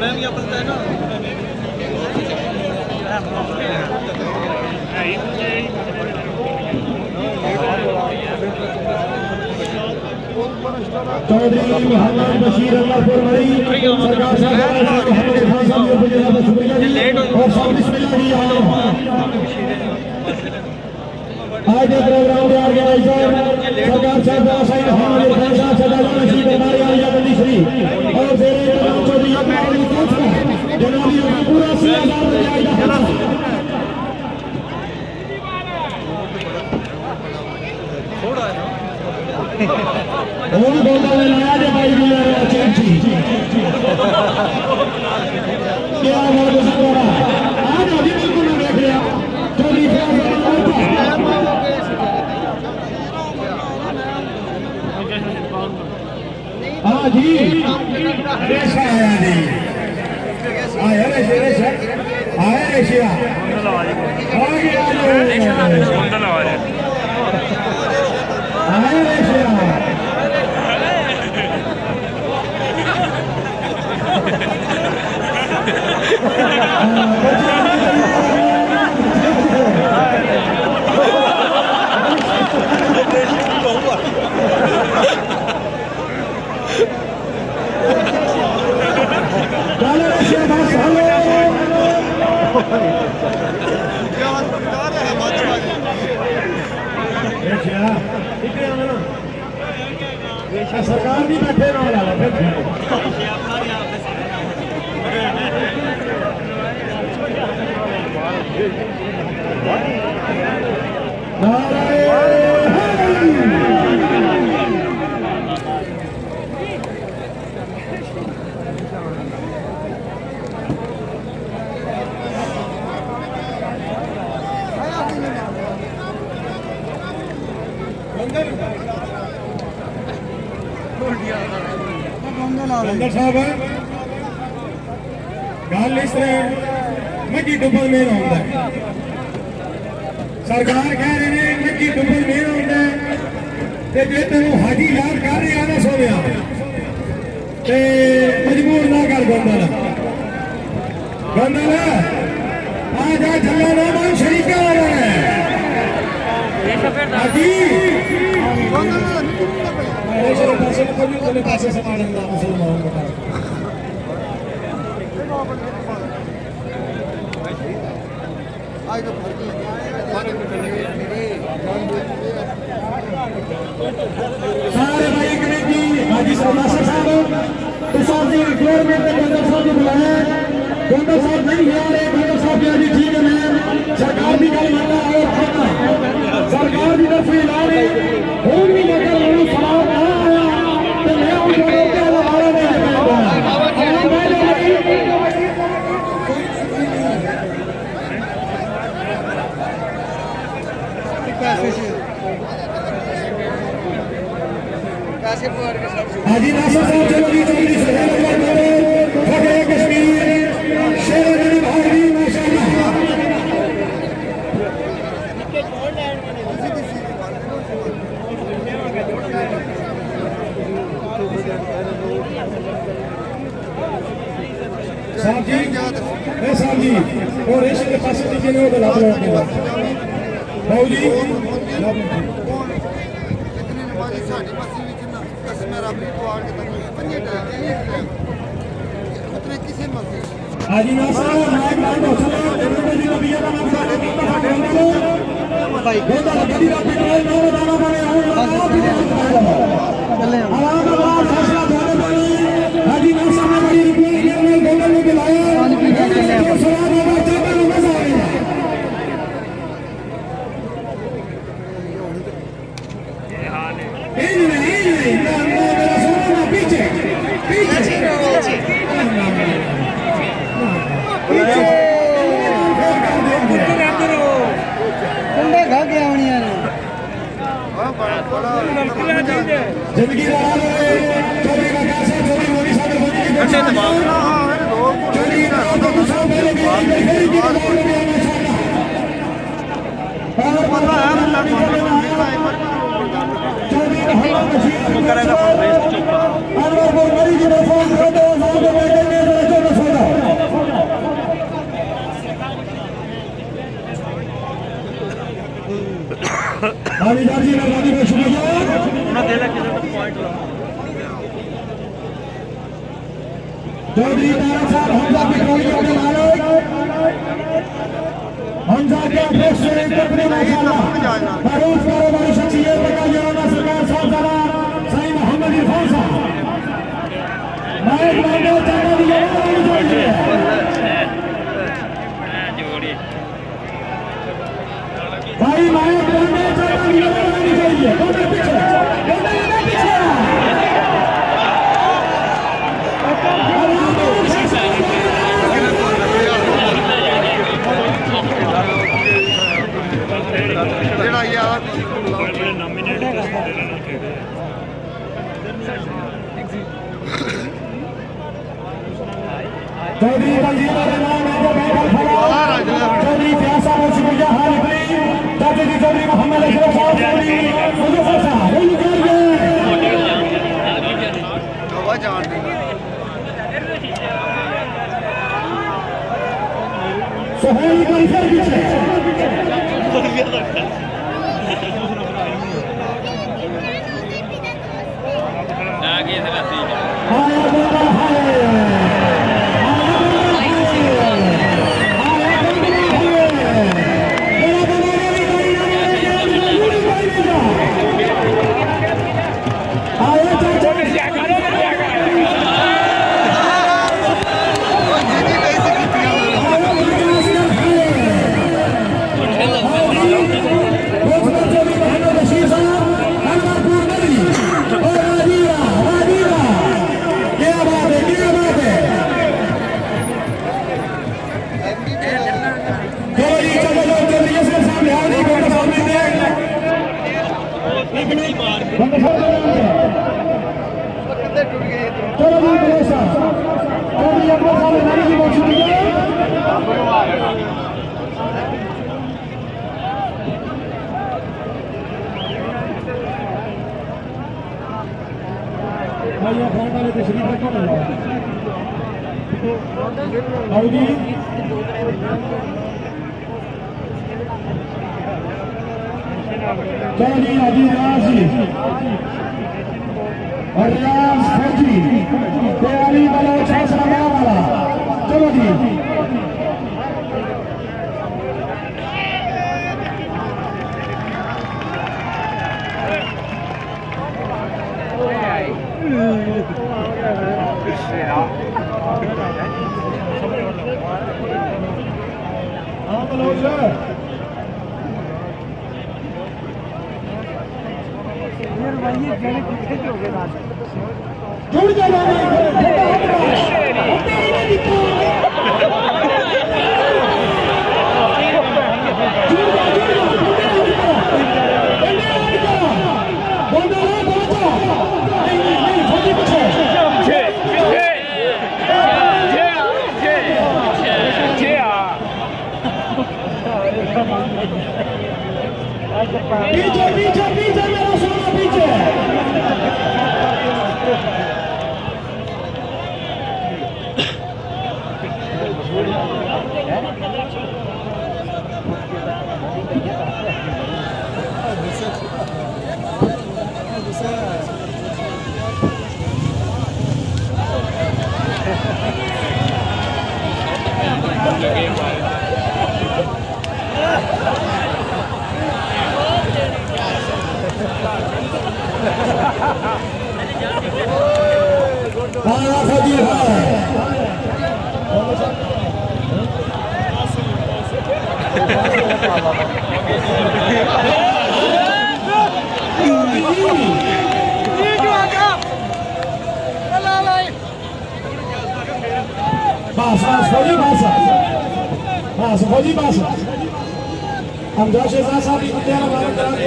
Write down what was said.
मैं भी अपन है ना चौधरी मोहम्मद बशीर अल्लाहपुर भाई सरकार साहब मोहम्मद खान साहब को बहुत ज़्यादा शुक्रिया जी और सब बिस्मिल्लाह जी आज के प्रोग्राम के ऑर्गेनाइजर सरकार साहब मोहम्मद खान साहब सदा नशीब हमारे आलिया दंदी श्री और मेरे तमाम चौधरी अपनी कोच का जनाबी पूरा 80,000 थोड़ा है और बोलता है नया दे भाई भी अच्छी क्या बात है सारा आज अभी बिल्कुल ना देख लिया चौधरी हाँ जी रेशा आया नहीं आया रेशा आया रेशिया आगे आ जाओ आया रेशिया सरकार भी बैठे ना साहब गल इस तरह मक्की डुबल मेल होता है सरकार कह रहे हैं मक्की डुबल मेल होता है जे तेन हाजी याद कर रहे ना सोने मजबूर ना कर गोंदल गोंदल आ जा झल्ला ना मान शरीका वाला है हाजी पासे समाज मुसलमान सारे भाई कमेटी हाजी साहब रिक्वायरमेंट गोंदल साहब को बुलाया गोंदल साहब नहीं आ रहे गोंदल साहब जी ठीक है मैं सरकार की गल मानना और सरकार की तरफ ला रहे हूं भी लेकर सलाम ना आया तो मैं उनको रोकने वाला मारा नहीं हाजी नासर साहब चलो जी चौधरी कश्मीर शेर भाई माशाअल्लाह साहब जी और रेशे के पास दीजिए ना उधर बाबू जी इतनी नमाजी साड़ी मस्जिद में जितना कस्मेर अपनी द्वार के तक पंजे टाइम उतने किसी मस्जिद हाजी नासर नायक नाम होता है जी नबी का नाम साडे भाई गोदा गदी का पेट्रोल ना दाना बने चले आवाज आवाज फैसला थाने बनी हाजी नासर ने बड़ी रिपोर्ट में गोदा में बुलाया पानी पी के चले सवाल होगा चाबा में मजा आएगा नहीं मेरा सोना पीछे पीछे कुंडे खा के आवनिया ने जिंदगी चौधरी का कैसा चौधरी मोदी साहब चौधरी चौधरी तारा साहब हमजा पेट्रोलियम के मालिक हमजा के अध्यक्ष कंपनी माशाल्लाह बरूद कारोबारी शख्सियत बकायाना सरकार साहब जरा सही मोहम्मद इरफान साहब माइक मांगो चाचा दी आवाज चाहिए भाई माइक मांगो चाचा दी आवाज चाहिए कौन पीछे ਜਿਹੜਾ ਯਾਰ चौधरी बलजीत रहमान है जो बैठा खड़ा चौधरी प्यासा मुझे हाल गई चाचा जी चौधरी मोहम्मद अशरफ साहब चौधरी मुजफ्फर साहब वो निकल गए हवा जान दी सोहेल का इधर पीछे आगे से लसी हाय बोला हाय चौधरी अजीराज और रियाज फौजी तैयारी वाला छाछा वाला चलो जी हाँ बोलो सर जुड़ जाओ पीछे पीछे पीछे मेरा सोना पीछे Fauji Basa. Am Josh Eza Sabi Kutera Barak